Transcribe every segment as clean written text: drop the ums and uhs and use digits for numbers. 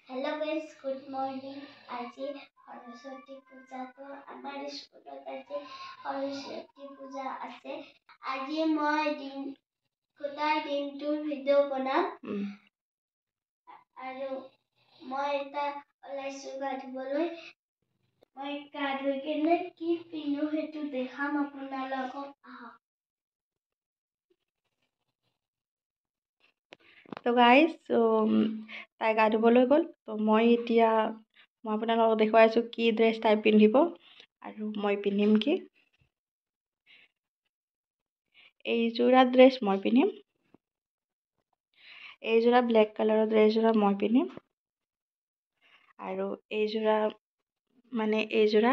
Hello guys, good morning. আজি সৰস্বতী পূজা তো আমাৰ স্কুলত আজি সৰস্বতী পূজা আছে। আজি মই গোটেই দিনটোৰ ভিডিঅ' বনাম আৰু মই এটা ওলাইছোঁ গা ধুবলৈ। মই গা ধুই কিনে কি পিন্ধো সেইটো দেখাম আপোনালোকক। আহক। তো গাইজ তাই গা ধুবলৈ গ'ল। তো মই আপোনালোকক দেখুৱাই আছোঁ কি ড্ৰেছ তাই পিন্ধিব আৰু মই পিন্ধিম কি। এইযোৰা ড্ৰেছ মই পিন্ধিম, এইযোৰা ব্লেক কালাৰৰ ড্ৰেছযোৰা মই পিন্ধিম আৰু এইযোৰা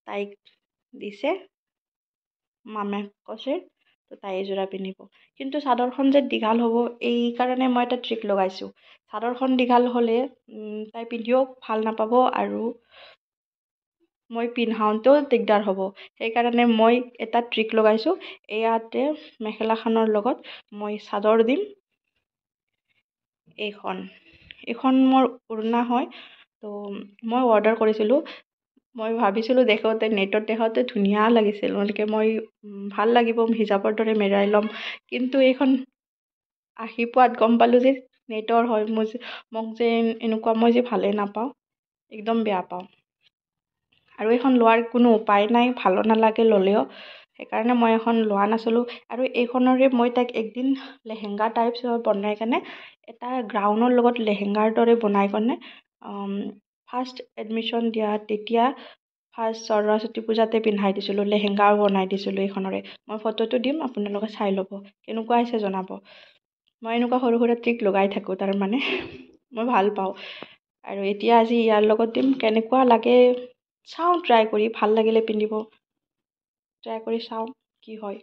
তাইক দিছে মামে কৈছে, তো তাই এইযোৰা পিন্ধিব। কিন্তু চাদৰখন যে দীঘল হ'ব, এই কাৰণে মই এটা ট্ৰিক লগাইছোঁ। চাদৰখন দীঘল হ'লে তাই পিন্ধিও ভাল নাপাব আৰু মই পিন্ধাওঁতেও দিগদাৰ হ'ব। সেইকাৰণে মই এটা ট্ৰিক লগাইছোঁ। ইয়াতে মেখেলাখনৰ লগত মই চাদৰ দিম। এইখন মোৰ উৰণা হয়। তো মই অৰ্ডাৰ কৰিছিলোঁ। মই ভাবিছিলোঁ নেটত দেখাওঁতে ধুনীয়া লাগিছিল, মই ভাল লাগিব হিজাবৰ দৰে মেৰাই ল'ম। কিন্তু এইখন আহি পোৱাত গম পালোঁ যে নেটৰ হয়। মোক যে এনেকুৱা মই যে ভালেই নাপাওঁ, একদম বেয়া পাওঁ। আৰু এইখন লোৱাৰ কোনো উপায় নাই, ভালো নালাগে ল'লেও। সেইকাৰণে মই এখন লোৱা নাছিলোঁ। আৰু এইখনৰে মই তাইক একদিন লেহেংগা টাইপ বনাই কেনে এটা গ্ৰাউনৰ লগত লেহেংগাৰ দৰে বনাই কেনে ফাৰ্ষ্ট এডমিশ্যন দিয়া তেতিয়া ফাৰ্ষ্ট সৰস্বতী পূজাতে পিন্ধাই দিছিলোঁ, লেহেংগাও বনাই দিছিলোঁ এইখনৰে। মই ফটোটো দিম, আপোনালোকে চাই ল'ব, কেনেকুৱা হৈছে জনাব। মই এনেকুৱা সৰু সুৰা ট্ৰিক লগাই থাকোঁ, তাৰমানে মই ভাল পাওঁ। আৰু এতিয়া আজি ইয়াৰ লগত দিম, কেনেকুৱা লাগে চাওঁ, ট্ৰাই কৰি ভাল লাগিলে পিন্ধিব, ট্ৰাই কৰি চাওঁ কি হয়।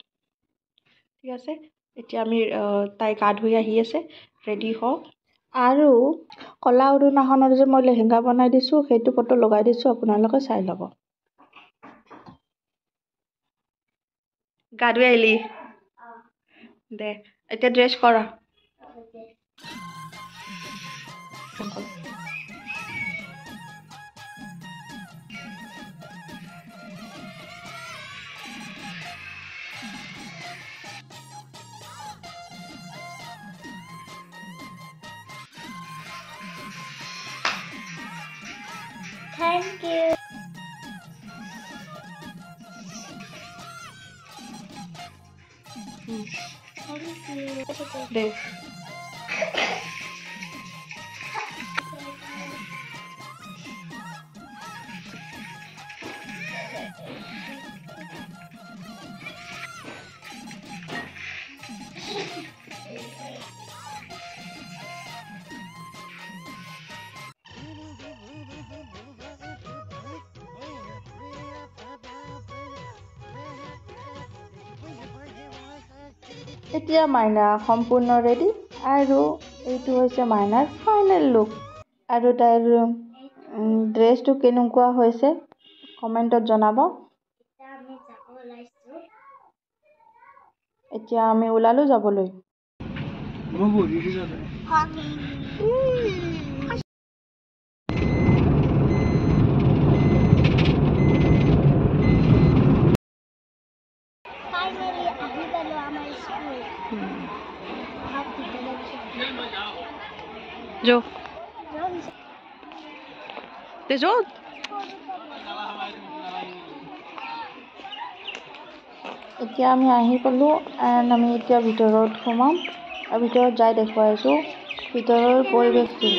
ঠিক আছে, এতিয়া তাই গা ধুই আহি আছে, ৰেডি হওক। আৰু ক'লা উৰুনাখনৰ যে মই লেহেংগা বনাই দিছোঁ, সেইটো ফটো লগাই দিছোঁ, আপোনালোকে চাই ল'ব। গা ধুই আহিলি দে, এতিয়া ড্ৰেছ কৰা। Thank you. দে এতিয়া মাইনা সম্পূৰ্ণ ৰেডি, আৰু এইটো হৈছে মাইনাৰ ফাইনেল লুক। আৰু তাইৰ ড্ৰেছটো কেনেকুৱা হৈছে কমেণ্টত জনাব। এতিয়া আমি ওলালোঁ যাবলৈ। Finally, ahi galo amar school. Jo. এতিয়া আমি আহি পালোঁ, এণ্ড আমি এতিয়া ভিতৰত সোমাম আৰু ভিতৰত যাই দেখুৱাইছোঁ ভিতৰৰ পৰিৱেশটো।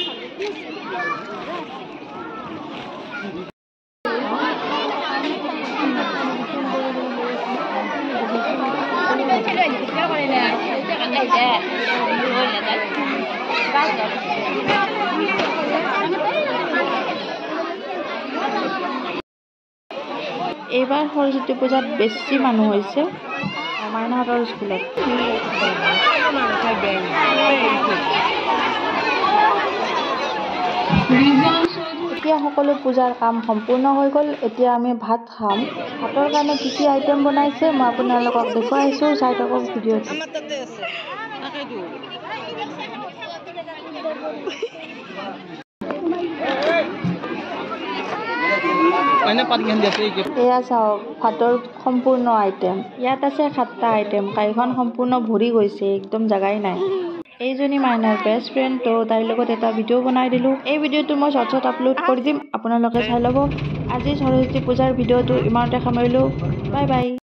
এইবাৰ সৰস্বতী পূজাত বেছি মানুহ হৈছে মাইনাহঁতৰ স্কুলত। এতিয়া সকলো পূজাৰ কাম সম্পূৰ্ণ হৈ গ'ল। এতিয়া আমি ভাত খাম। ভাতৰ কাৰণে কি কি আইটেম বনাইছে মই আপোনালোকক দেখুৱাইছোঁ, চাই থাকক ভিডিঅ'টো। এয়া চাওক ভাতৰ সম্পূৰ্ণ আইটেম ইয়াত আছে 7টা আইটেম কাইখন সম্পূৰ্ণ ভৰি গৈছে একদম জাগাই নাই এইজনী মাইনাৰ বেষ্ট ফ্ৰেণ্ড তো তাইৰ লগত এটা ভিডিঅ' বনাই দিলো এই ভিডিঅ'টো মই শৰ্টছত আপলোড কৰি দিম আপোনালোকে চাই ল'ব আজি সৰস্বতী পূজাৰ ভিডিঅ'টো ইমানতে সামৰিলো বাই বাই